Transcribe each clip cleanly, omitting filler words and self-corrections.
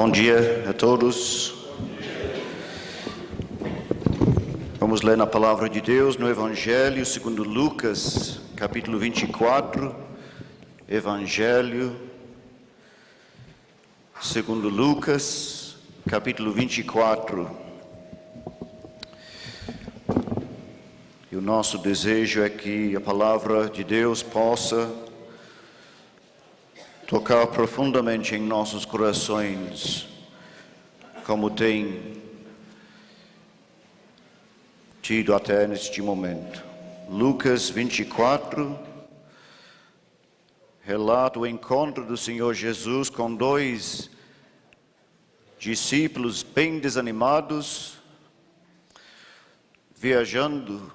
Bom dia a todos. Vamos ler na palavra de Deus no Evangelho segundo Lucas, capítulo 24. Evangelho segundo Lucas, capítulo 24. E o nosso desejo é que a palavra de Deus possa tocar profundamente em nossos corações, como tem tido até neste momento. Lucas 24 relata o encontro do Senhor Jesus com dois discípulos bem desanimados, viajando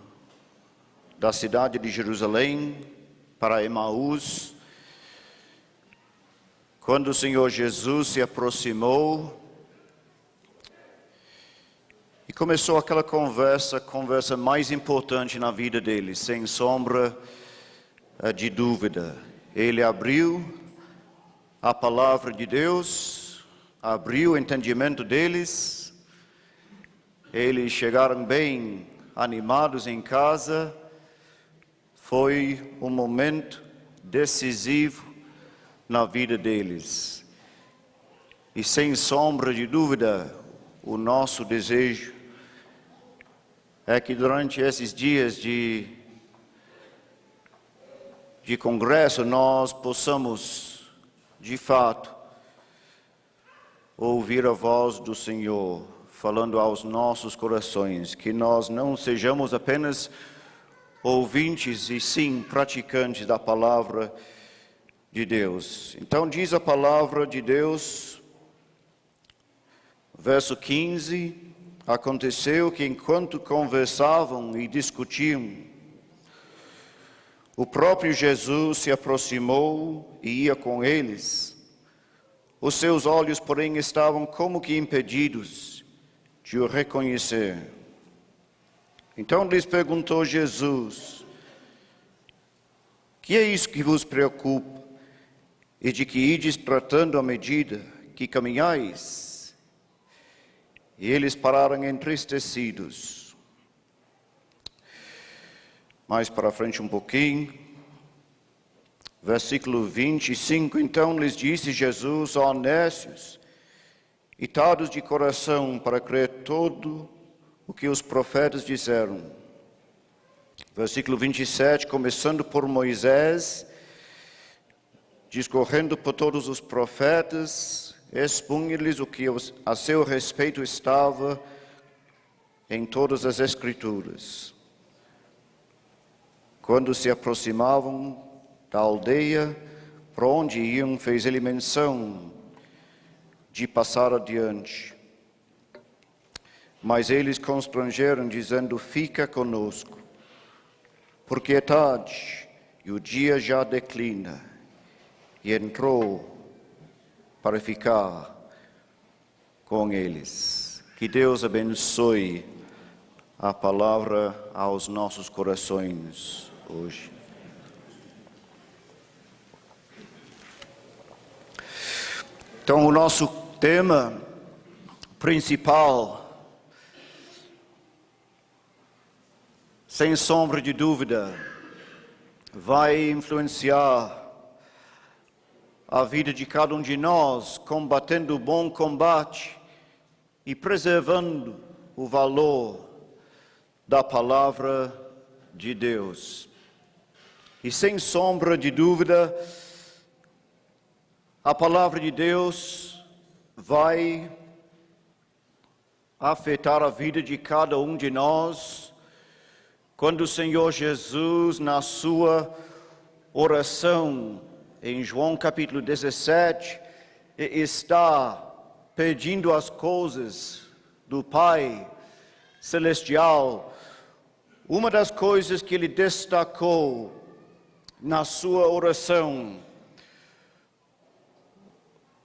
da cidade de Jerusalém para Emaús. Quando o Senhor Jesus se aproximou e começou aquela conversa mais importante na vida deles, sem sombra de dúvida. Ele abriu a palavra de Deus, abriu o entendimento deles. Eles chegaram bem animados em casa. Foi um momento decisivo na vida deles. E sem sombra de dúvida, o nosso desejo é que durante esses dias de congresso nós possamos, de fato, ouvir a voz do Senhor falando aos nossos corações, que nós não sejamos apenas ouvintes e sim praticantes da palavra de Deus. Então diz a palavra de Deus, verso 15: aconteceu que enquanto conversavam e discutiam, o próprio Jesus se aproximou e ia com eles. Os seus olhos, porém, estavam como que impedidos de o reconhecer. Então lhes perguntou Jesus: que é isso que vos preocupa? E de que ides tratando à medida que caminhais? E eles pararam entristecidos. Mais para frente um pouquinho, versículo 25: então lhes disse Jesus: ó nécios e tardos de coração para crer todo o que os profetas disseram. Versículo 27, começando por Moisés, discorrendo por todos os profetas, expunha-lhes o que a seu respeito estava em todas as Escrituras. Quando se aproximavam da aldeia para onde iam, fez ele menção de passar adiante. Mas eles constrangeram, dizendo: fica conosco, porque é tarde e o dia já declina. E entrou para ficar com eles. Que Deus abençoe a palavra aos nossos corações hoje. Então, o nosso tema principal, sem sombra de dúvida, vai influenciar a vida de cada um de nós, combatendo o bom combate e preservando o valor da palavra de Deus. E sem sombra de dúvida, a palavra de Deus vai afetar a vida de cada um de nós, quando o Senhor Jesus, na sua oração, em João capítulo 17, está pedindo as coisas do Pai Celestial. Uma das coisas que ele destacou na sua oração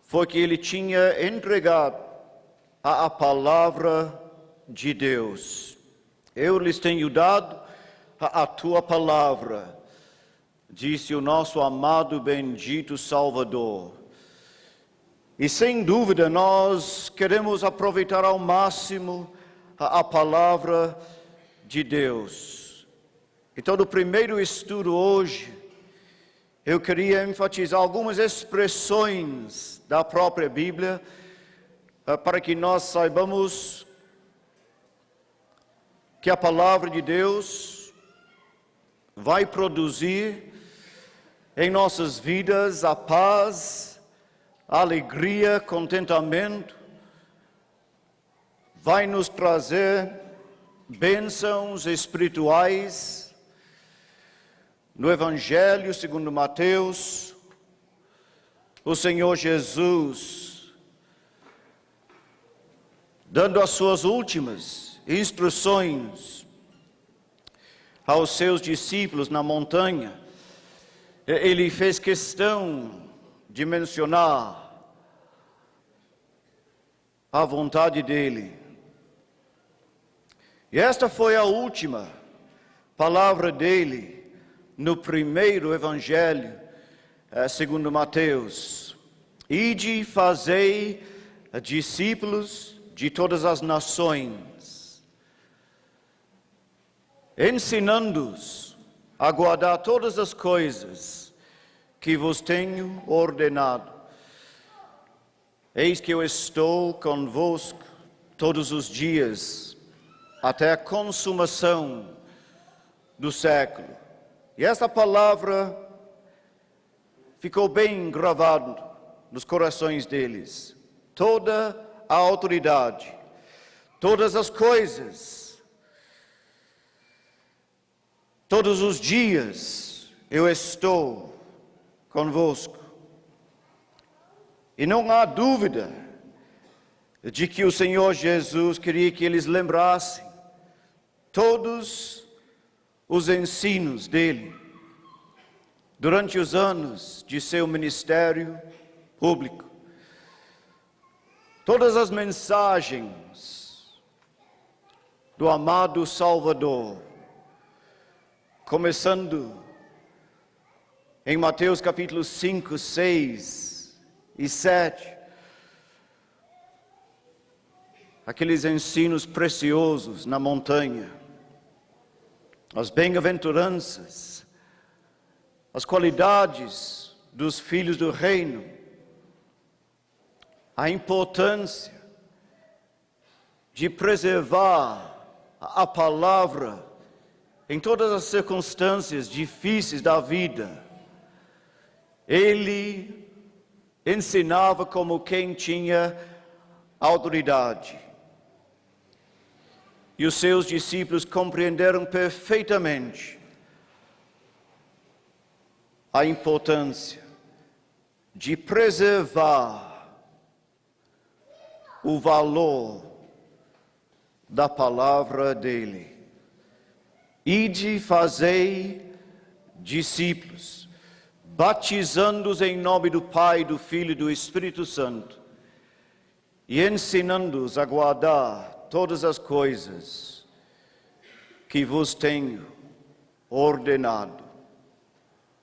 foi que ele tinha entregado a palavra de Deus. Eu lhes tenho dado a tua palavra, disse o nosso amado bendito Salvador. E sem dúvida nós queremos aproveitar ao máximo a palavra de Deus. Então, no primeiro estudo hoje, eu queria enfatizar algumas expressões da própria Bíblia para que nós saibamos que a palavra de Deus vai produzir em nossas vidas a paz, a alegria, contentamento, vai nos trazer bênçãos espirituais. No Evangelho segundo Mateus, o Senhor Jesus, dando as suas últimas instruções aos seus discípulos na montanha, ele fez questão de mencionar a vontade dele. E esta foi a última palavra dele no primeiro evangelho, segundo Mateus. Ide, fazei discípulos de todas as nações, ensinando-os a guardar todas as coisas que vos tenho ordenado. Eis que eu estou convosco todos os dias, até a consumação do século. E essa palavra ficou bem gravada nos corações deles. Toda a autoridade, todas as coisas, todos os dias eu estou convosco. E não há dúvida de que o Senhor Jesus queria que eles lembrassem todos os ensinos dele durante os anos de seu ministério público. Todas as mensagens do amado Salvador, começando em Mateus capítulo 5, 6 e 7, aqueles ensinos preciosos na montanha, as bem-aventuranças, as qualidades dos filhos do reino, a importância de preservar a palavra em todas as circunstâncias difíceis da vida. Ele ensinava como quem tinha autoridade. E os seus discípulos compreenderam perfeitamente a importância de preservar o valor da palavra dele. Ide, fazei discípulos, batizando-os em nome do Pai, do Filho e do Espírito Santo, e ensinando-os a guardar todas as coisas que vos tenho ordenado.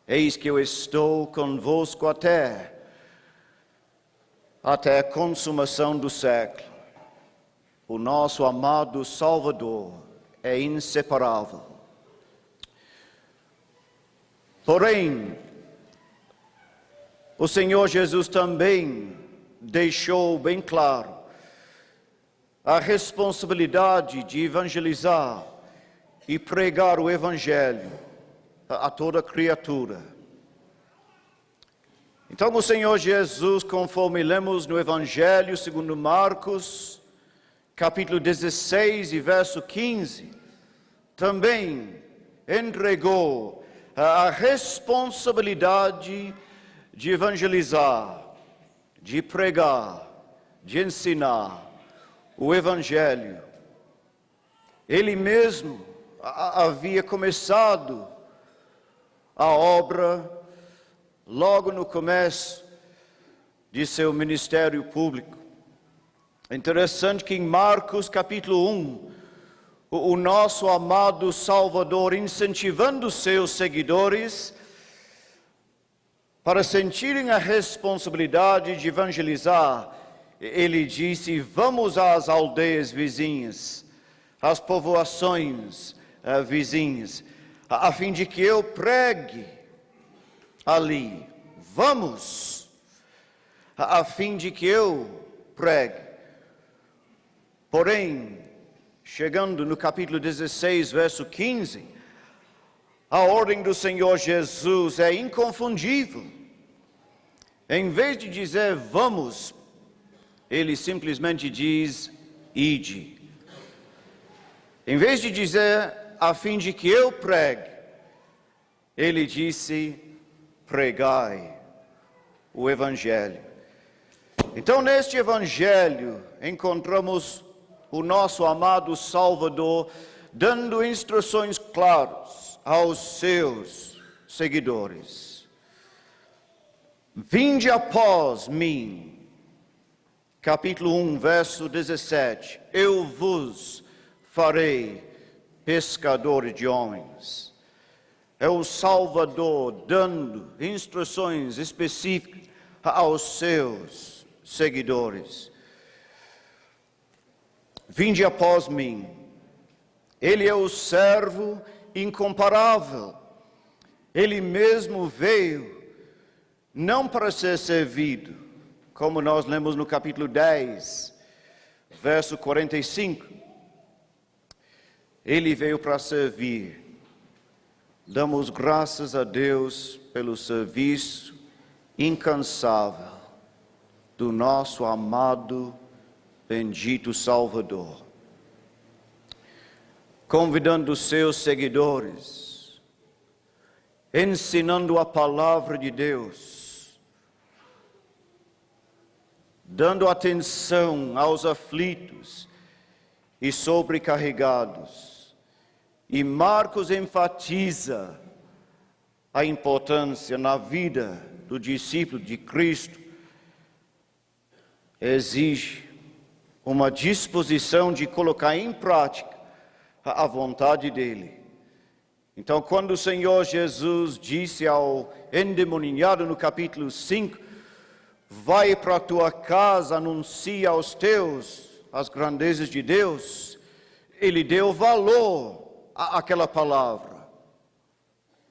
Eis que eu estou convosco até a consumação do século. O nosso amado Salvador é inseparável. Porém, o Senhor Jesus também deixou bem claro a responsabilidade de evangelizar e pregar o Evangelho a toda criatura. Então, o Senhor Jesus, conforme lemos no Evangelho segundo Marcos, capítulo 16 e verso 15, também entregou a responsabilidade de evangelizar, de pregar, de ensinar o Evangelho. Ele mesmo havia começado a obra logo no começo de seu ministério público. É interessante que em Marcos capítulo 1, o nosso amado Salvador, incentivando seus seguidores para sentirem a responsabilidade de evangelizar, ele disse: vamos às aldeias vizinhas, às povoações vizinhas, a fim de que eu pregue ali. Vamos, a fim de que eu pregue. Porém, chegando no capítulo 16, verso 15, a ordem do Senhor Jesus é inconfundível. Em vez de dizer vamos, ele simplesmente diz ide. Em vez de dizer a fim de que eu pregue, ele disse pregai o Evangelho. Então, neste Evangelho, encontramos o nosso amado Salvador dando instruções claras aos seus seguidores. Vinde após mim, capítulo 1, verso 17, eu vos farei pescadores de homens. É o Salvador dando instruções específicas aos seus seguidores. Vinde após mim. Ele é o servo incomparável. Ele mesmo veio não para ser servido, como nós lemos no capítulo 10, verso 45. Ele veio para servir. Damos graças a Deus pelo serviço incansável do nosso amado, bendito Salvador. Convidando os seus seguidores, ensinando a palavra de Deus, dando atenção aos aflitos e sobrecarregados. E Marcos enfatiza a importância na vida do discípulo de Cristo. Exige uma disposição de colocar em prática a vontade dele. Então, quando o Senhor Jesus disse ao endemoniado no capítulo 5, vai para a tua casa, anuncia aos teus as grandezas de Deus, ele deu valor àquela palavra.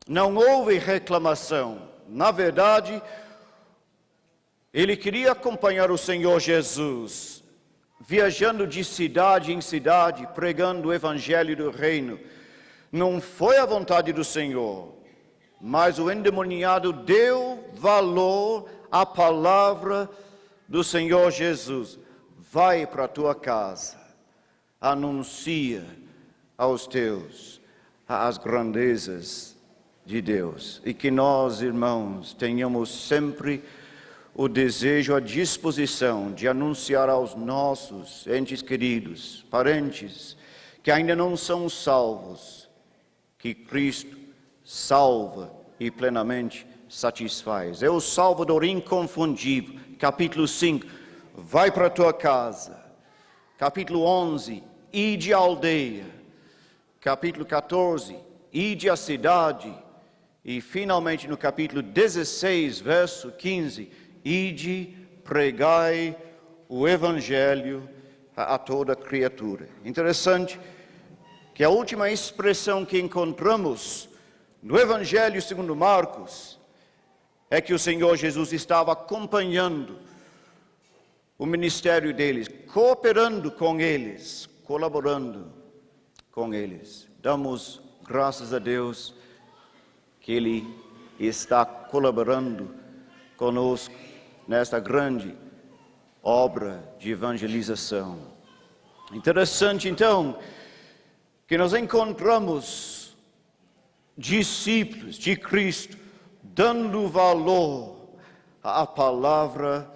Não houve reclamação. Na verdade, ele queria acompanhar o Senhor Jesus, viajando de cidade em cidade, pregando o Evangelho do Reino. Não foi a vontade do Senhor, mas o endemoniado deu valor à palavra do Senhor Jesus. Vai para a tua casa, anuncia aos teus as grandezas de Deus. E que nós, irmãos, tenhamos sempre o desejo, a disposição de anunciar aos nossos entes queridos, parentes, que ainda não são salvos, que Cristo salva e plenamente satisfaz. É o Salvador inconfundível. Capítulo 5, vai para a tua casa. Capítulo 11, ide à aldeia. Capítulo 14, ide à cidade. E finalmente no capítulo 16, verso 15, ide, pregai o Evangelho a toda criatura. Interessante que a última expressão que encontramos no Evangelho segundo Marcos é que o Senhor Jesus estava acompanhando o ministério deles, cooperando com eles, colaborando com eles. Damos graças a Deus que Ele está colaborando conosco nesta grande obra de evangelização. Interessante, então, que nós encontramos discípulos de Cristo dando valor à palavra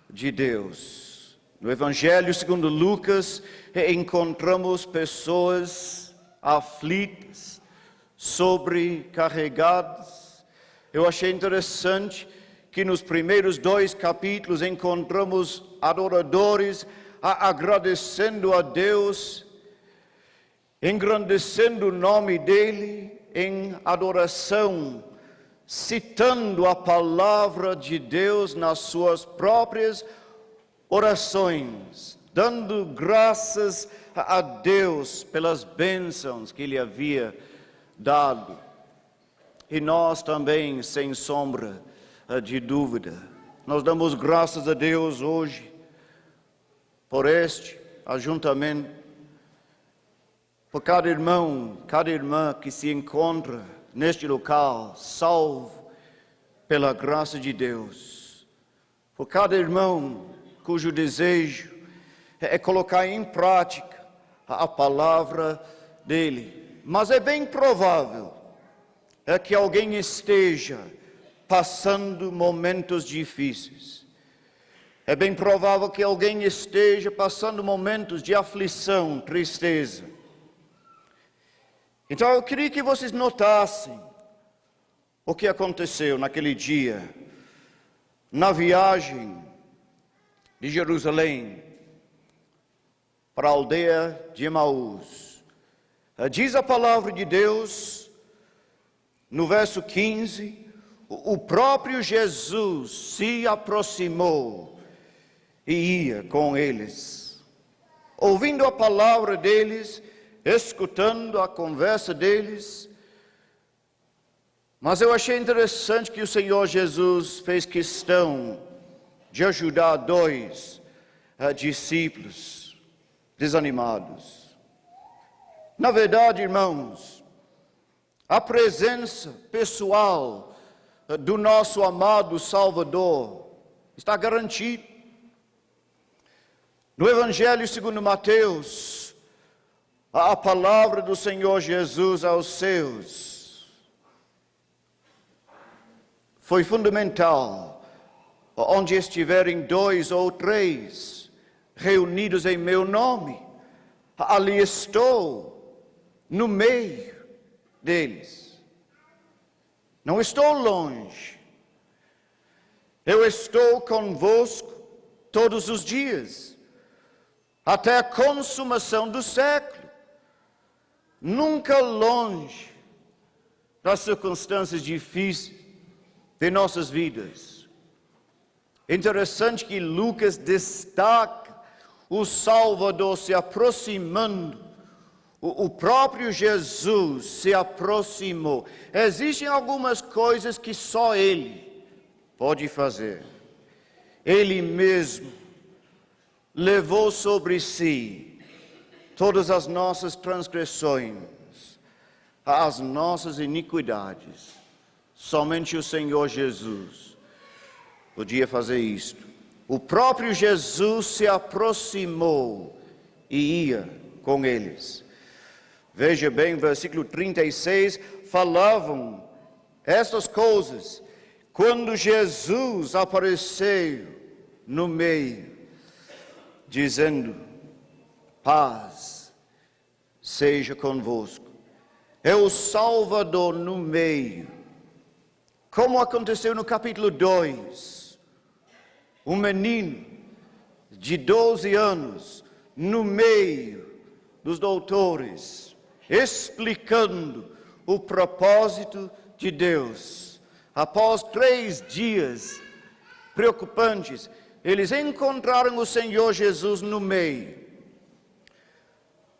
de Deus. No Evangelho segundo Lucas, encontramos pessoas aflitas, sobrecarregadas. Eu achei interessante que nos primeiros 2 capítulos encontramos adoradores agradecendo a Deus, engrandecendo o nome dele em adoração, citando a palavra de Deus nas suas próprias orações, dando graças a Deus pelas bênçãos que Ele havia dado. E nós também, sem sombra de dúvida, nós damos graças a Deus hoje por este ajuntamento, por cada irmão, cada irmã que se encontra neste local, salvo pela graça de Deus, por cada irmão cujo desejo é colocar em prática a palavra dele. Mas é bem provável que alguém esteja passando momentos difíceis. É bem provável que alguém esteja passando momentos de aflição, tristeza. Então eu queria que vocês notassem o que aconteceu naquele dia, na viagem de Jerusalém para a aldeia de Emaús. Diz a palavra de Deus, no verso 15, o próprio Jesus se aproximou e ia com eles. Ouvindo a palavra deles, escutando a conversa deles. Mas eu achei interessante que o Senhor Jesus fez questão de ajudar dois discípulos desanimados. Na verdade, irmãos, a presença pessoal do nosso amado Salvador está garantida. No Evangelho segundo Mateus, a palavra do Senhor Jesus aos seus foi fundamental. Onde estiverem 2 ou 3 reunidos em meu nome, ali estou no meio deles. Não estou longe. Eu estou convosco todos os dias, até a consumação do século. Nunca longe das circunstâncias difíceis de nossas vidas. Interessante que Lucas destaca o Salvador se aproximando, o próprio Jesus se aproximou. Existem algumas coisas que só Ele pode fazer. Ele mesmo levou sobre si todas as nossas transgressões, as nossas iniquidades. Somente o Senhor Jesus podia fazer isto. O próprio Jesus se aproximou e ia com eles. Veja bem, versículo 36, falavam estas coisas quando Jesus apareceu no meio, dizendo: paz seja convosco. É o Salvador no meio. Como aconteceu no capítulo 2. Um menino de 12 anos, no meio dos doutores, explicando o propósito de Deus. Após 3 dias preocupantes, eles encontraram o Senhor Jesus no meio.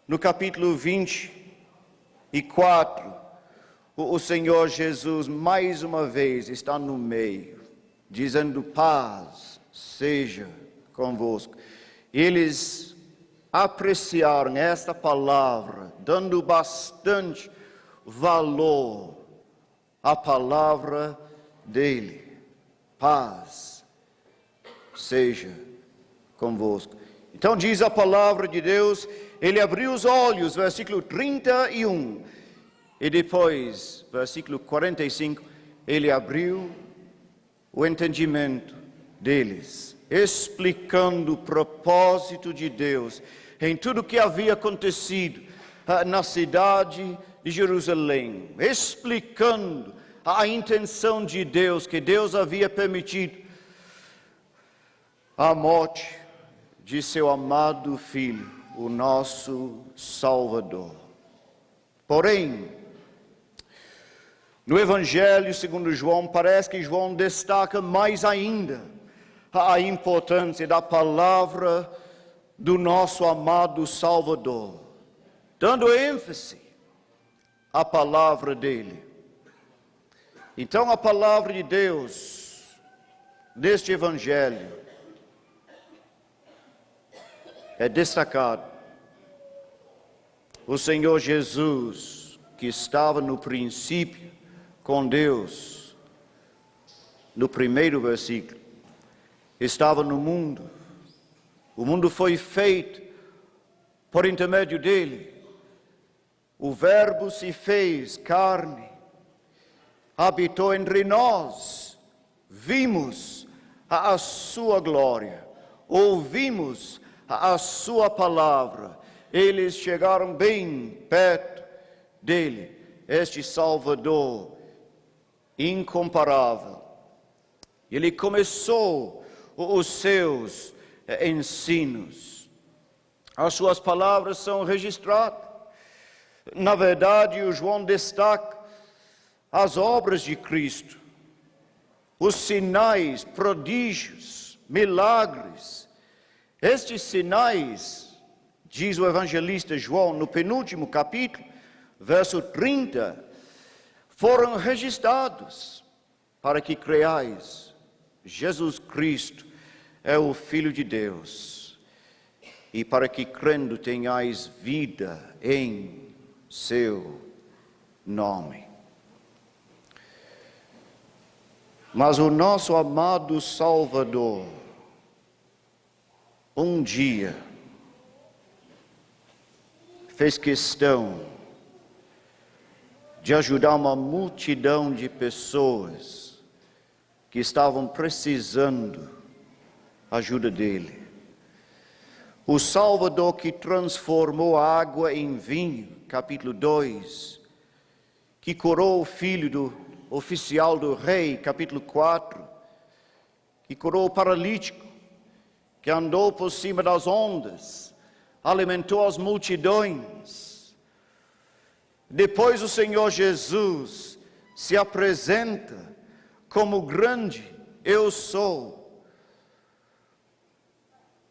No capítulo 24, o Senhor Jesus mais uma vez está no meio, dizendo: paz seja convosco. Eles apreciaram esta palavra, dando bastante valor à palavra dele. Paz seja convosco. Então diz a palavra de Deus, ele abriu os olhos, versículo 31, e depois, versículo 45, ele abriu o entendimento deles, explicando o propósito de Deus em tudo o que havia acontecido na cidade de Jerusalém, explicando a intenção de Deus, que Deus havia permitido a morte de seu amado Filho, o nosso Salvador. Porém, No Evangelho segundo João, parece que João destaca mais ainda a importância da palavra do nosso amado Salvador, dando ênfase à palavra dele. Então a palavra de Deus, neste Evangelho, é destacado. O Senhor Jesus, que estava no princípio com Deus, no primeiro versículo, estava no mundo. O mundo foi feito por intermédio dele. O Verbo se fez carne, habitou entre nós, vimos a sua glória, ouvimos a sua palavra. Eles chegaram bem perto dele, este Salvador incomparável. Ele começou os seus ensinos. As suas palavras são registradas. Na verdade, o João destaca as obras de Cristo, os sinais, prodígios, milagres. Estes sinais, diz o evangelista João no penúltimo capítulo, verso 30, foram registrados para que creiais. Jesus Cristo é o Filho de Deus, e para que crendo tenhais vida em seu nome. Mas o nosso amado Salvador, um dia, fez questão de ajudar uma multidão de pessoas que estavam precisando da ajuda dele. O Salvador que transformou a água em vinho, capítulo 2, que curou o filho do oficial do rei, capítulo 4, que curou o paralítico, que andou por cima das ondas, alimentou as multidões. Depois o Senhor Jesus se apresenta como grande eu sou.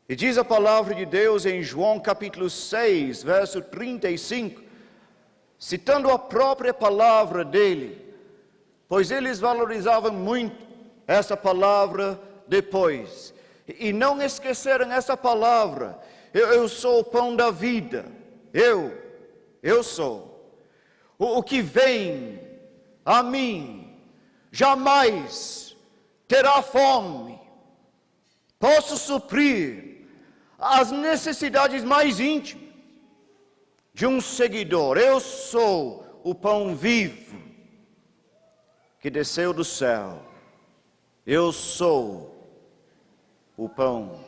E diz a palavra de Deus em João capítulo 6, verso 35, citando a própria palavra dele, pois eles valorizavam muito essa palavra depois. E não esqueceram essa palavra. Eu sou o pão da vida. Eu sou. O que vem a mim jamais terá fome. Posso suprir as necessidades mais íntimas de um seguidor. Eu sou o pão vivo que desceu do céu. Eu sou o pão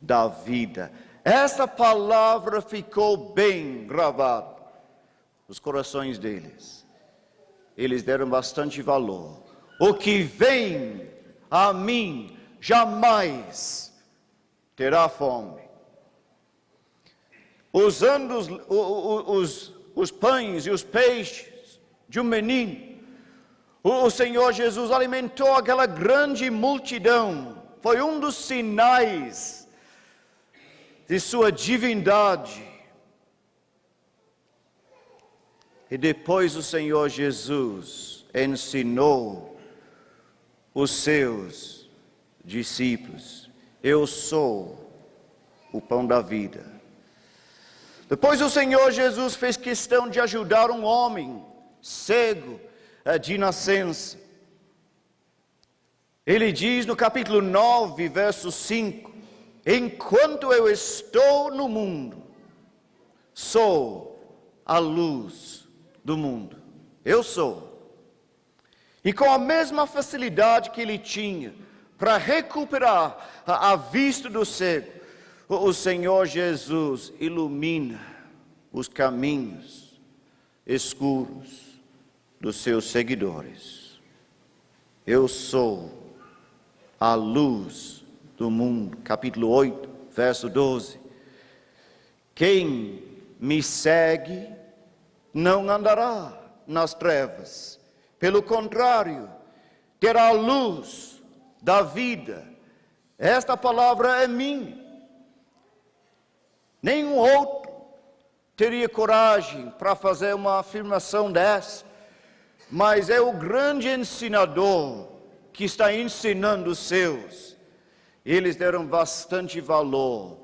da vida. Essa palavra ficou bem gravada nos corações deles. Eles deram bastante valor. O que vem a mim jamais terá fome. Usando os pães e os peixes de um menino, o Senhor Jesus alimentou aquela grande multidão. Foi um dos sinais de sua divindade. E depois o Senhor Jesus ensinou os seus discípulos: eu sou o pão da vida. Depois o Senhor Jesus fez questão de ajudar um homem cego de nascença. Ele diz no capítulo 9, verso 5: enquanto eu estou no mundo, sou a luz do mundo. Eu sou. E com a mesma facilidade que ele tinha para recuperar a vista do cego, o Senhor Jesus ilumina os caminhos escuros dos seus seguidores. Eu sou a luz do mundo. Capítulo 8, verso 12. Quem me segue não andará nas trevas, Pelo contrário, terá a luz da vida. Esta palavra é minha. Nenhum outro teria coragem para fazer uma afirmação dessa, mas é o grande ensinador que está ensinando os seus. Eles deram bastante valor,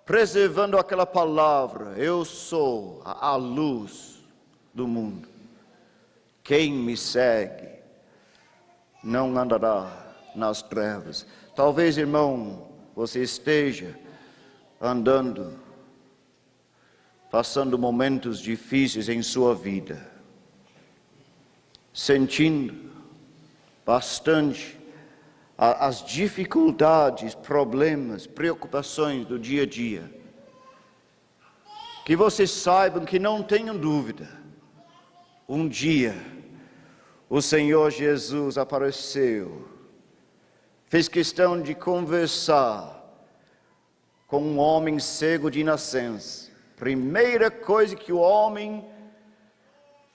preservando aquela palavra: eu sou a luz do mundo. Quem me segue não andará nas trevas. Talvez, irmão, você esteja andando, passando momentos difíceis em sua vida, sentindo bastante as dificuldades, problemas, preocupações do dia a dia. Que vocês saibam, que não tenham dúvida, um dia o Senhor Jesus apareceu, fez questão de conversar com um homem cego de nascença. Primeira coisa que o homem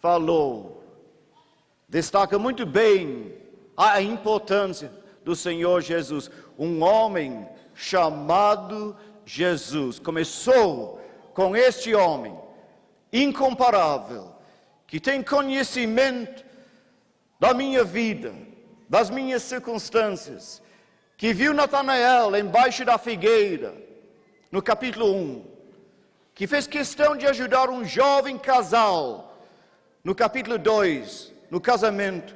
falou, destaca muito bem a importância do Senhor Jesus. Um homem chamado Jesus. Começou com este homem incomparável, que tem conhecimento da minha vida, das minhas circunstâncias, que viu Natanael embaixo da figueira, no capítulo 1, que fez questão de ajudar um jovem casal, no capítulo 2, no casamento,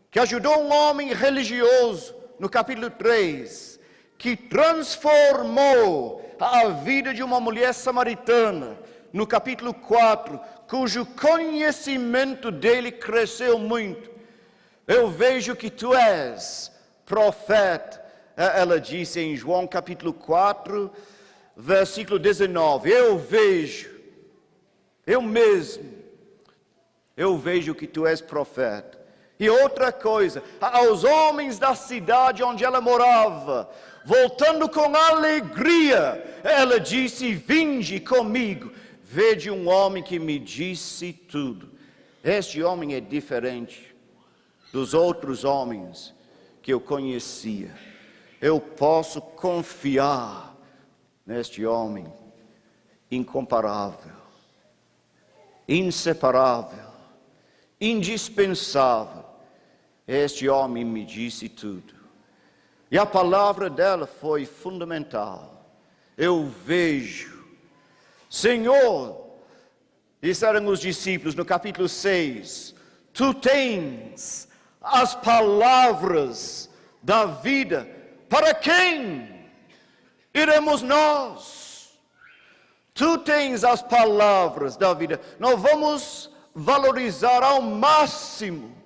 que ajudou um homem religioso, no capítulo 3, que transformou a vida de uma mulher samaritana, no capítulo 4, cujo conhecimento dele cresceu muito. Eu vejo que tu és profeta, ela disse em João capítulo 4, versículo 19, eu vejo que tu és profeta. E outra coisa, aos homens da cidade onde ela morava, voltando com alegria, ela disse: vinde comigo, vede um homem que me disse tudo. Este homem é diferente dos outros homens que eu conhecia. Eu posso confiar neste homem incomparável, inseparável, indispensável. Este homem me disse tudo. E a palavra dela foi fundamental. Eu vejo. Senhor, disseram os discípulos no capítulo 6, tu tens as palavras da vida. Para quem iremos nós? Tu tens as palavras da vida. Nós vamos valorizar ao máximo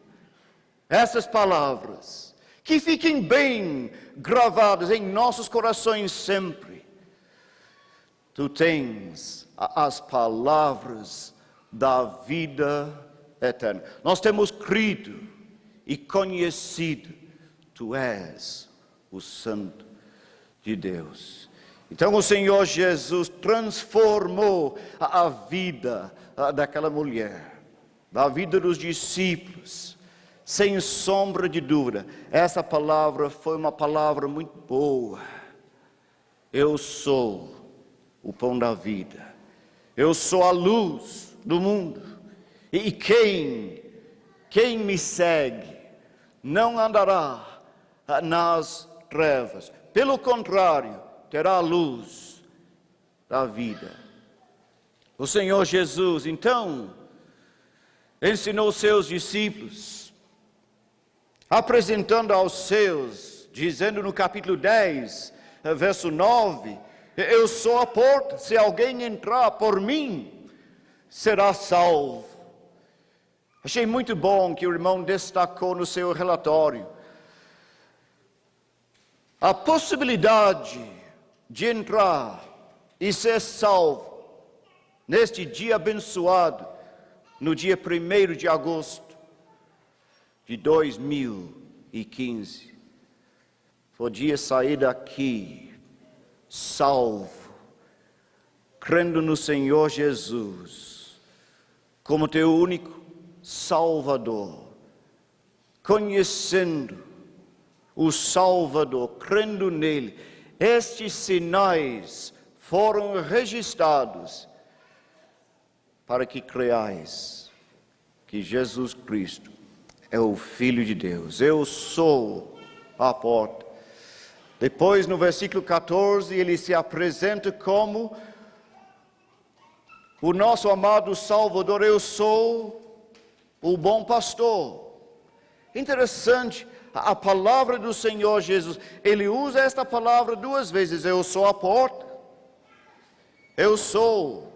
essas palavras, que fiquem bem gravadas em nossos corações sempre. Tu tens as palavras da vida eterna. Nós temos crido e conhecido, tu és o Santo de Deus. Então o Senhor Jesus transformou a vida daquela mulher, da vida dos discípulos, sem sombra de dúvida. Essa palavra foi uma palavra muito boa. Eu sou o pão da vida. Eu sou a luz do mundo. E quem me segue não andará nas trevas. Pelo contrário, terá a luz da vida. O Senhor Jesus, então, ensinou seus discípulos, apresentando aos seus, dizendo no capítulo 10, verso 9, eu sou a porta, se alguém entrar por mim, será salvo. Achei muito bom que o irmão destacou no seu relatório a possibilidade de entrar e ser salvo neste dia abençoado, no dia 1º de agosto de 2015. Podia sair daqui salvo, crendo no Senhor Jesus como teu único Salvador, conhecendo o Salvador, crendo nele, estes sinais foram registrados para que creais que Jesus Cristo é o Filho de Deus. Eu sou a porta. Depois, no versículo 14, ele se apresenta como o nosso amado Salvador. Eu sou o bom pastor. Interessante, a palavra do Senhor Jesus, ele usa esta palavra duas vezes. Eu sou a porta. Eu sou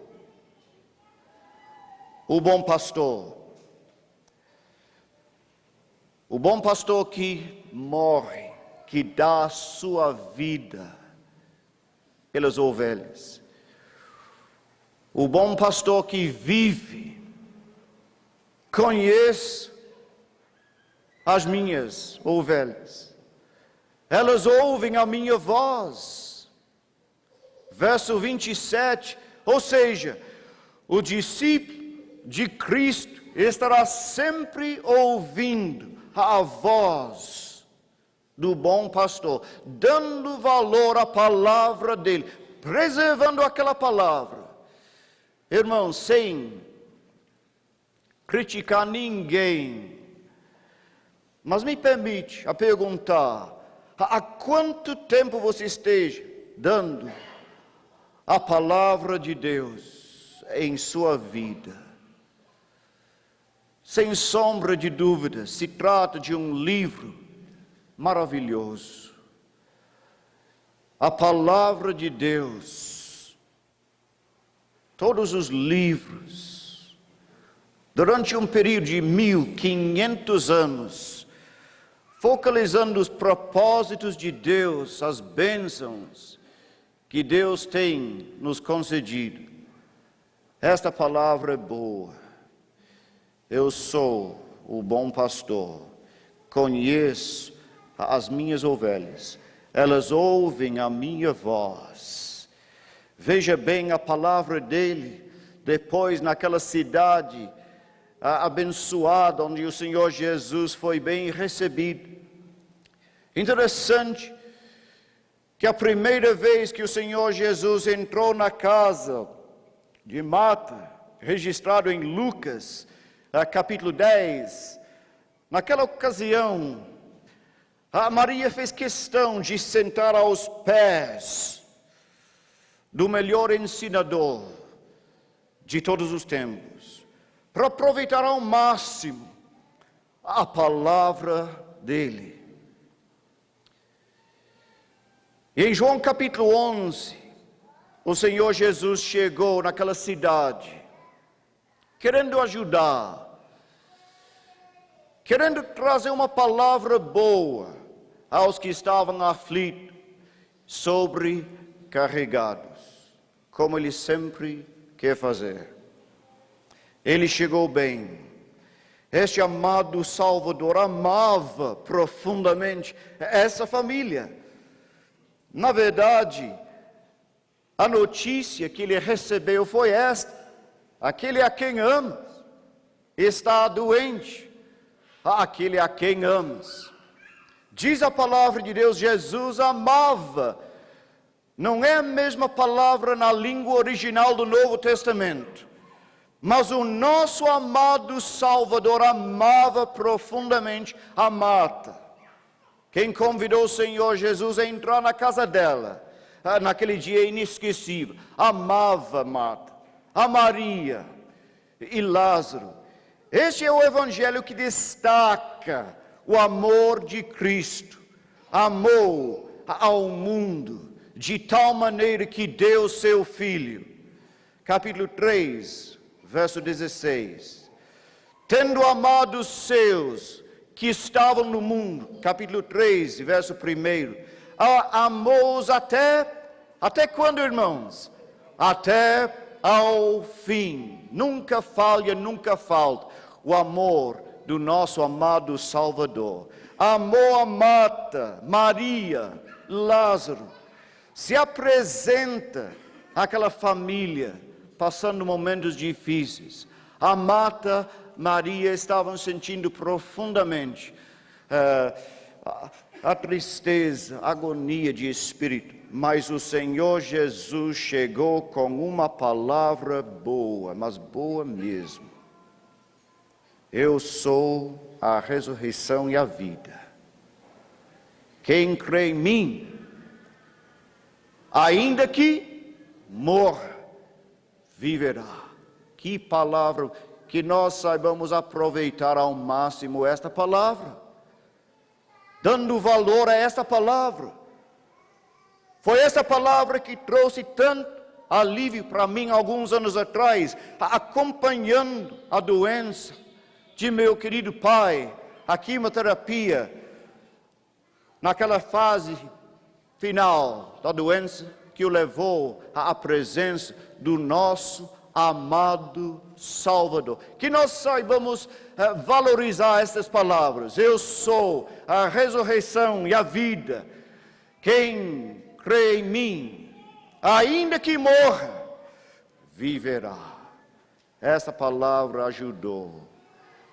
o bom pastor. O bom pastor que morre, que dá a sua vida pelas ovelhas. O bom pastor que vive, conhece as minhas ovelhas. Elas ouvem a minha voz. Verso 27, ou seja, o discípulo de Cristo estará sempre ouvindo a voz do bom pastor, dando valor à palavra dele, preservando aquela palavra. Irmãos, sem criticar ninguém, mas me permite a perguntar, há quanto tempo você esteja dando a palavra de Deus em sua vida? Sem sombra de dúvida, se trata de um livro maravilhoso. A palavra de Deus, todos os livros, durante um período de 1500 anos, focalizando os propósitos de Deus, as bênçãos que Deus tem nos concedido. Esta palavra é boa. Eu sou o bom pastor, conheço as minhas ovelhas, elas ouvem a minha voz. Veja bem a palavra dele, depois naquela cidade abençoada, onde o Senhor Jesus foi bem recebido. Interessante que a primeira vez que o Senhor Jesus entrou na casa de Marta, registrado em Lucas, capítulo 10, naquela ocasião, a Maria fez questão de sentar aos pés do melhor ensinador de todos os tempos, para aproveitar ao máximo a palavra dele. E em João capítulo 11, o Senhor Jesus chegou naquela cidade, querendo ajudar, querendo trazer uma palavra boa aos que estavam aflitos, sobrecarregados, como Ele sempre quer fazer. Ele chegou bem. Este amado Salvador amava profundamente essa família. Na verdade, a notícia que ele recebeu foi esta: aquele a quem amas está doente. Aquele a quem amas. Diz a palavra de Deus, Jesus amava. Não é a mesma palavra na língua original do Novo Testamento, mas o nosso amado Salvador amava profundamente a Marta. Quem convidou o Senhor Jesus a entrar na casa dela, naquele dia inesquecível, amava Marta, a Maria e Lázaro. Este é o evangelho que destaca o amor de Cristo. Amou ao mundo de tal maneira que deu seu Filho. Capítulo 3, verso 16. Tendo amado os seus que estavam no mundo. Capítulo 3, verso 1. Amou-os até quando, irmãos? Até ao fim. Nunca falha, nunca falta o amor do nosso amado Salvador. Amou a Marta, Maria, Lázaro. Se apresenta àquela família passando momentos difíceis. A Marta Maria estavam sentindo profundamente a tristeza, a agonia de espírito. Mas o Senhor Jesus chegou com uma palavra boa, mas boa mesmo. Eu sou a ressurreição e a vida. Quem crê em mim, ainda que morra, viverá. Que palavra, que nós saibamos aproveitar ao máximo esta palavra, dando valor a esta palavra. Foi essa palavra que trouxe tanto alívio para mim alguns anos atrás, acompanhando a doença de meu querido pai, a quimioterapia, naquela fase final da doença que o levou à presença do nosso amado Salvador. Que nós saibamos valorizar estas palavras. Eu sou a ressurreição e a vida. Quem crê em mim, ainda que morra, viverá. Essa palavra ajudou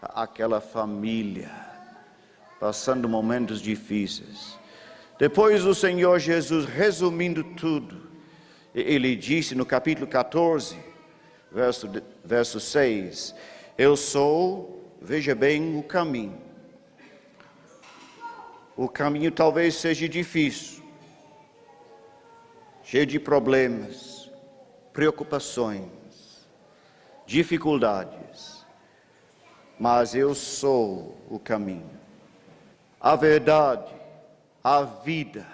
aquela família passando momentos difíceis. Depois o Senhor Jesus, resumindo tudo, ele disse no capítulo 14, verso 6, eu sou, veja bem, o caminho. O caminho talvez seja difícil, cheio de problemas, preocupações, dificuldades, mas eu sou o caminho, a verdade, a vida.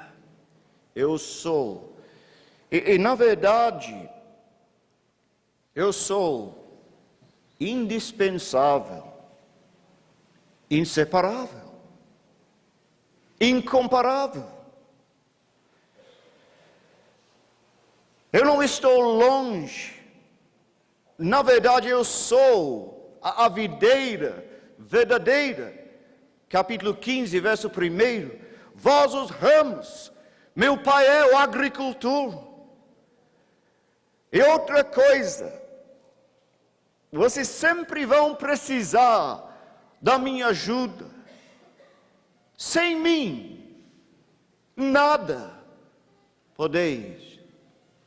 Eu sou. E na verdade, eu sou indispensável, inseparável, incomparável. Eu não estou longe. Na verdade, eu sou a videira verdadeira. Capítulo 15, verso 1. Vós os ramos, meu pai é o agricultor. E outra coisa, vocês sempre vão precisar da minha ajuda. Sem mim, nada podeis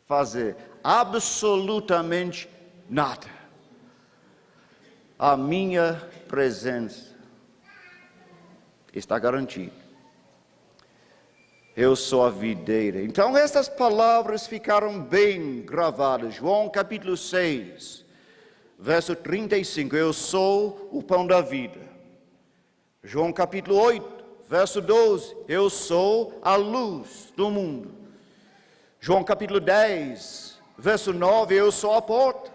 fazer, absolutamente nada. A minha presença está garantida. Eu sou a videira. Então estas palavras ficaram bem gravadas. João capítulo 6, verso 35. Eu sou o pão da vida. João capítulo 8, verso 12. Eu sou a luz do mundo. João capítulo 10, verso 9. Eu sou a porta.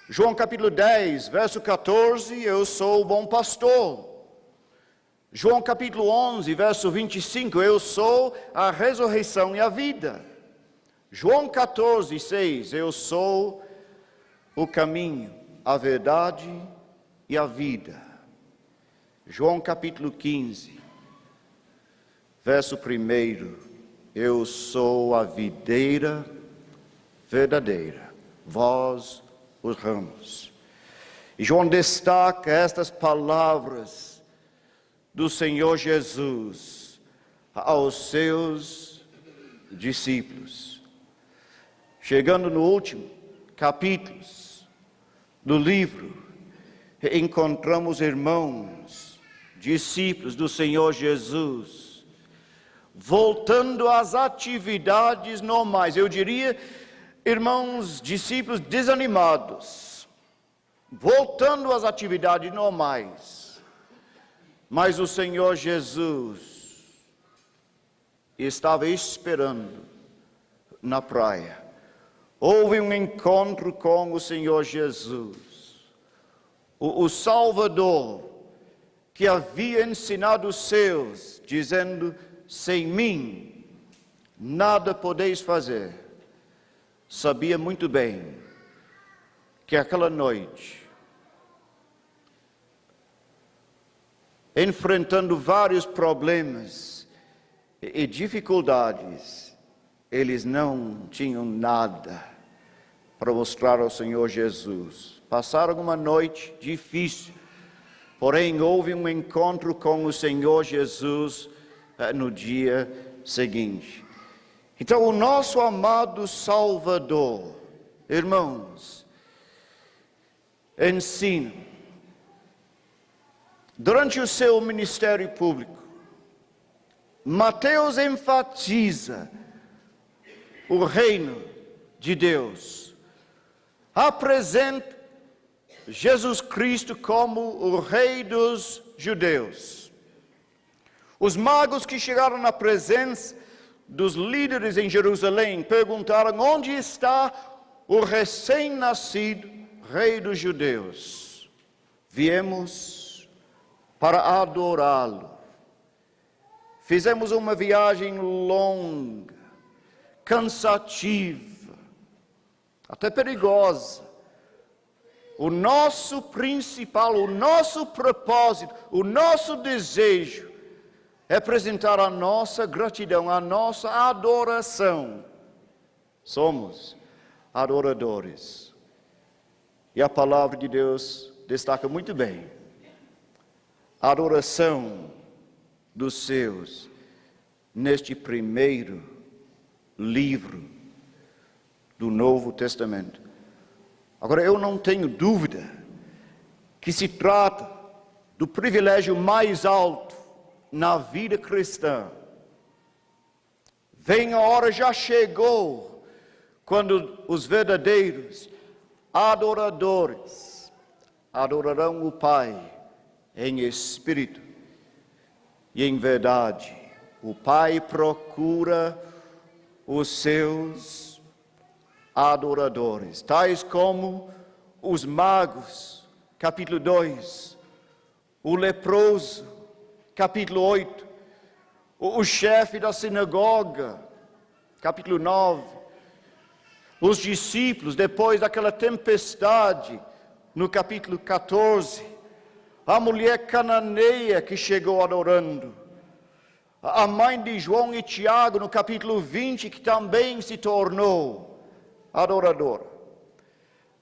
João capítulo 10, verso 14. Eu sou o bom pastor. João capítulo 11, verso 25, eu sou a ressurreição e a vida. João 14, 6, eu sou o caminho, a verdade e a vida. João capítulo 15, verso 1, eu sou a videira verdadeira, vós os ramos. E João destaca estas palavras do Senhor Jesus aos seus discípulos. Chegando no último capítulos do livro, encontramos irmãos, discípulos do Senhor Jesus, voltando às atividades normais. Eu diria, irmãos, discípulos desanimados, voltando às atividades normais. Mas o Senhor Jesus estava esperando na praia. Houve um encontro com o Senhor Jesus, o Salvador, que havia ensinado os seus, dizendo, sem mim, nada podeis fazer. Sabia muito bem que aquela noite, enfrentando vários problemas e dificuldades, eles não tinham nada para mostrar ao Senhor Jesus. passaram uma noite difícil, porém houve um encontro com o Senhor Jesus no dia seguinte. Então, o nosso amado Salvador, irmãos, ensina, durante o seu ministério público, Mateus enfatiza o reino de Deus, apresenta Jesus Cristo como o Rei dos judeus. Os magos que chegaram na presença dos líderes em Jerusalém perguntaram: onde está o recém-nascido Rei dos judeus? Viemos para adorá-lo. Fizemos uma viagem longa, cansativa, até perigosa. O nosso principal, o nosso propósito, o nosso desejo é apresentar a nossa gratidão, a nossa adoração. Somos adoradores. E a palavra de Deus destaca muito bem a adoração dos seus neste primeiro livro do Novo Testamento. Agora, eu não tenho dúvida que se trata do privilégio mais alto na vida cristã. Vem a hora, já chegou, quando os verdadeiros adoradores adorarão o Pai em espírito e em verdade. O Pai procura os seus adoradores, tais como os magos, capítulo 2, o leproso, capítulo 8, o chefe da sinagoga, capítulo 9, os discípulos, depois daquela tempestade, no capítulo 14, a mulher cananeia que chegou adorando, a mãe de João e Tiago, no capítulo 20, que também se tornou adoradora.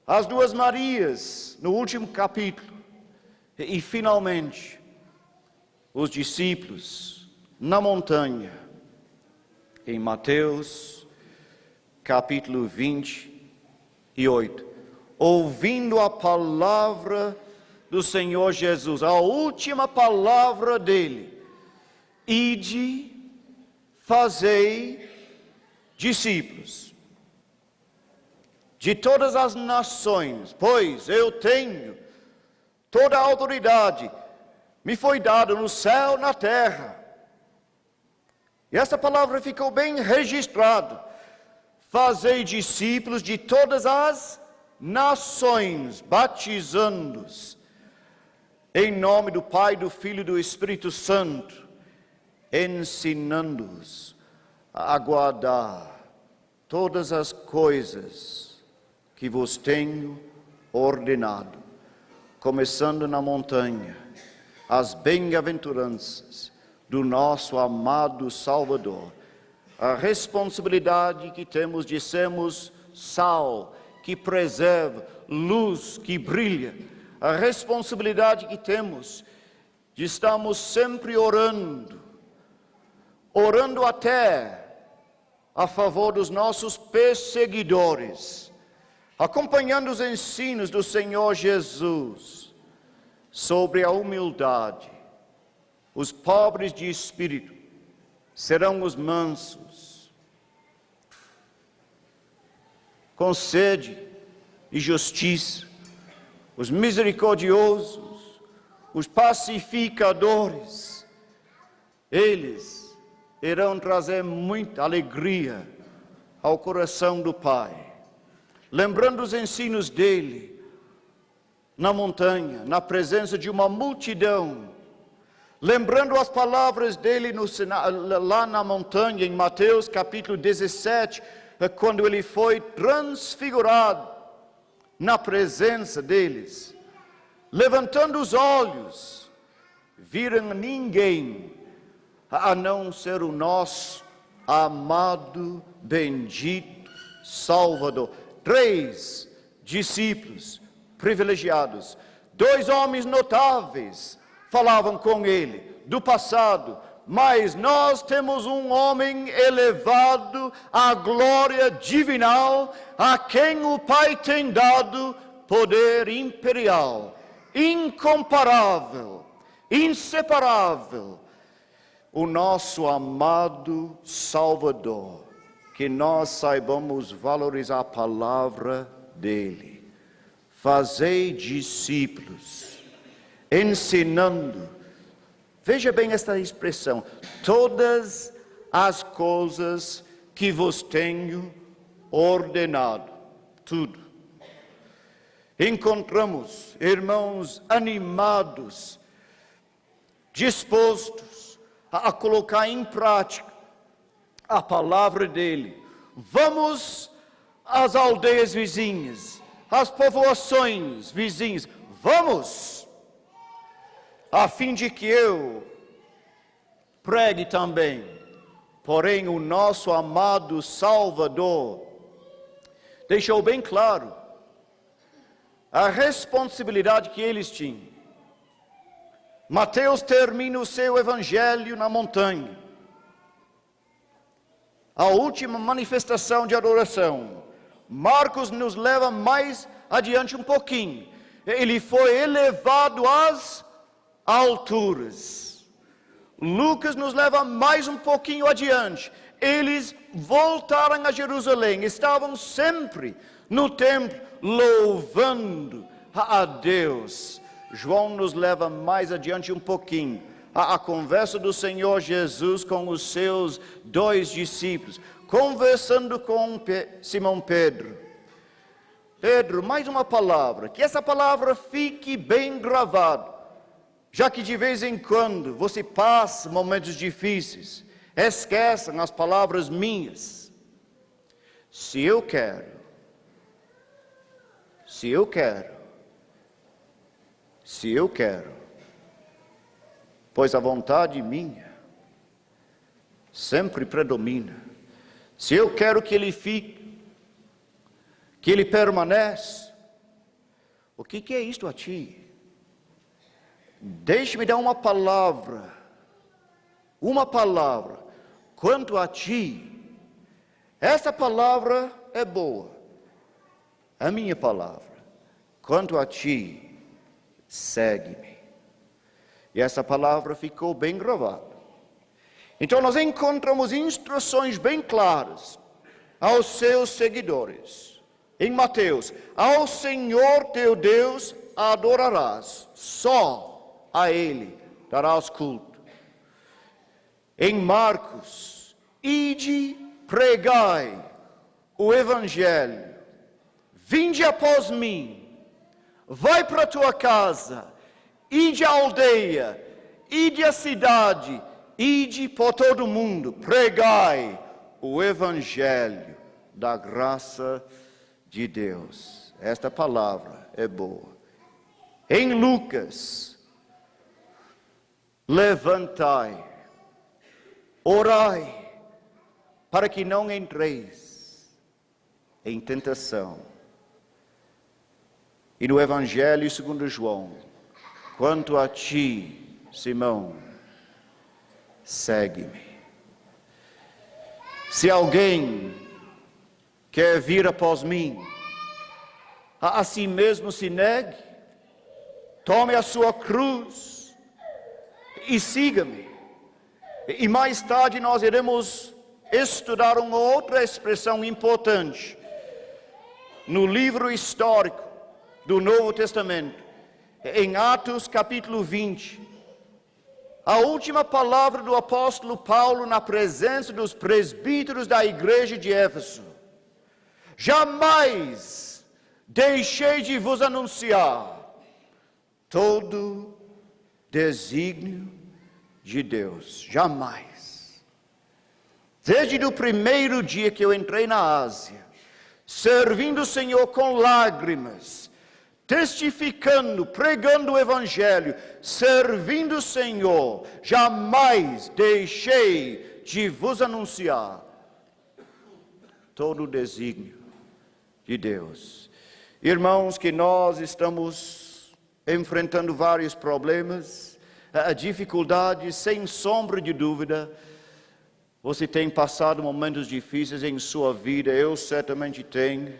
As duas Marias, no último capítulo. E finalmente, os discípulos na montanha, em Mateus, capítulo 28. Ouvindo a palavra do Senhor Jesus, a última palavra dele: ide, fazei discípulos de todas as nações, pois eu tenho toda a autoridade, me foi dada no céu e na terra. E essa palavra ficou bem registrada: fazei discípulos de todas as nações, batizando-os em nome do Pai, do Filho e do Espírito Santo, ensinando-os a guardar todas as coisas que vos tenho ordenado, começando na montanha, as bem-aventuranças do nosso amado Salvador, a responsabilidade que temos de sermos sal que preserva, luz que brilha, a responsabilidade que temos de estarmos sempre orando até a favor dos nossos perseguidores, acompanhando os ensinos do Senhor Jesus sobre a humildade. Os pobres de espírito serão os mansos, com sede e justiça. Os misericordiosos, os pacificadores, eles irão trazer muita alegria ao coração do Pai. Lembrando os ensinos dele na montanha, na presença de uma multidão, lembrando as palavras dele lá na montanha, em Mateus capítulo 17, quando ele foi transfigurado na presença deles, levantando os olhos, viram ninguém a não ser o nosso amado, bendito Salvador. 3 discípulos privilegiados. 2 homens notáveis falavam com ele do passado, mas nós temos um homem elevado à glória divinal, a quem o Pai tem dado poder imperial, incomparável, inseparável, o nosso amado Salvador. Que nós saibamos valorizar a palavra dele. Fazei discípulos, ensinando. Veja bem esta expressão: todas as coisas que vos tenho ordenado. Tudo. Encontramos irmãos animados, dispostos a colocar em prática a palavra dele. Vamos às aldeias vizinhas, às povoações vizinhas. Vamos, a fim de que eu pregue também. Porém, o nosso amado Salvador deixou bem claro a responsabilidade que eles tinham. Mateus termina o seu evangelho na montanha, a última manifestação de adoração. Marcos nos leva mais adiante um pouquinho. Ele foi elevado às alturas. Lucas nos leva mais um pouquinho adiante. Eles voltaram a Jerusalém, estavam sempre no templo louvando a Deus. João nos leva mais adiante um pouquinho. A conversa do Senhor Jesus com os seus 2 discípulos, conversando com Simão Pedro. Pedro, mais uma palavra, que essa palavra fique bem gravada, já que de vez em quando você passa momentos difíceis, esqueçam as palavras minhas. Se eu quero, pois a vontade minha sempre predomina. Se eu quero que ele fique, que ele permaneça, o que é isto a ti? Deixe-me dar uma palavra, quanto a ti. Essa palavra é boa, a minha palavra. Quanto a ti, segue-me. E essa palavra ficou bem gravada. Então nós encontramos instruções bem claras aos seus seguidores. Em Mateus: ao Senhor teu Deus adorarás, só a Ele darás culto. Em Marcos: ide, pregai o Evangelho, vinde após mim, vai para a tua casa, ide à aldeia, ide à cidade, ide por todo o mundo, pregai o Evangelho da graça de Deus. Esta palavra é boa. Em Lucas: levantai, orai, para que não entreis em tentação. E no Evangelho segundo João: quanto a ti, Simão, segue-me. Se alguém quer vir após mim, a si mesmo se negue, tome a sua cruz e siga-me. E mais tarde nós iremos estudar uma outra expressão importante no livro histórico do Novo Testamento. Em Atos capítulo 20, a última palavra do apóstolo Paulo na presença dos presbíteros da igreja de Éfeso: jamais deixei de vos anunciar todo desígnio de Deus. Jamais. Desde o primeiro dia que eu entrei na Ásia, servindo o Senhor com lágrimas, testificando, pregando o Evangelho, servindo o Senhor, jamais deixei de vos anunciar todo o desígnio de Deus. Irmãos, que nós estamos enfrentando vários problemas, dificuldades, sem sombra de dúvida. Você tem passado momentos difíceis em sua vida, eu certamente tenho.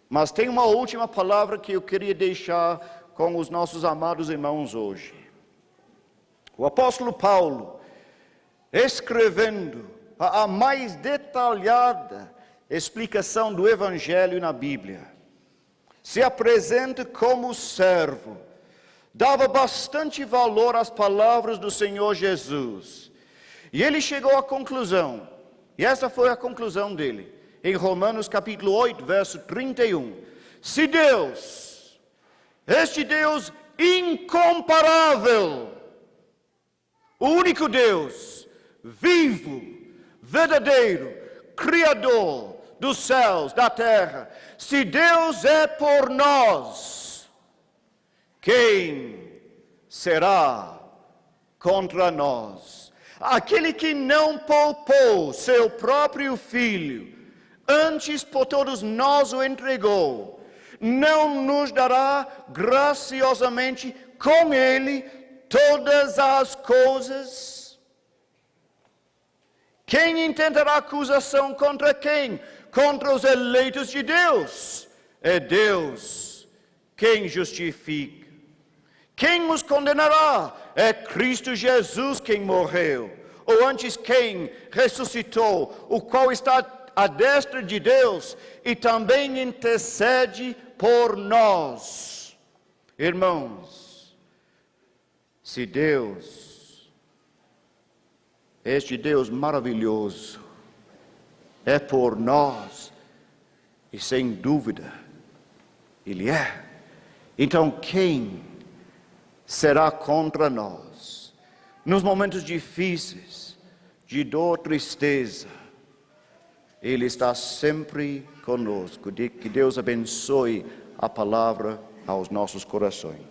Mas tem uma última palavra que eu queria deixar com os nossos amados irmãos hoje. O apóstolo Paulo, escrevendo a mais detalhada explicação do Evangelho na Bíblia, se apresenta como servo, dava bastante valor às palavras do Senhor Jesus. E ele chegou à conclusão, e essa foi a conclusão dele, em Romanos capítulo 8, verso 31. Se Deus, este Deus incomparável, o único Deus, vivo, verdadeiro, Criador dos céus, da terra, se Deus é por nós, quem será contra nós? Aquele que não poupou seu próprio Filho, antes por todos nós o entregou, não nos dará graciosamente com Ele todas as coisas? Quem intentará acusação contra quem? Contra os eleitos de Deus. É Deus quem justifica. Quem os condenará? É Cristo Jesus quem morreu, ou antes quem ressuscitou, o qual está à destra de Deus e também intercede por nós. Irmãos, se Deus, este Deus maravilhoso, é por nós, e sem dúvida, Ele é, então quem será contra nós? Nos momentos difíceis, de dor, tristeza, Ele está sempre conosco. Que Deus abençoe a palavra aos nossos corações.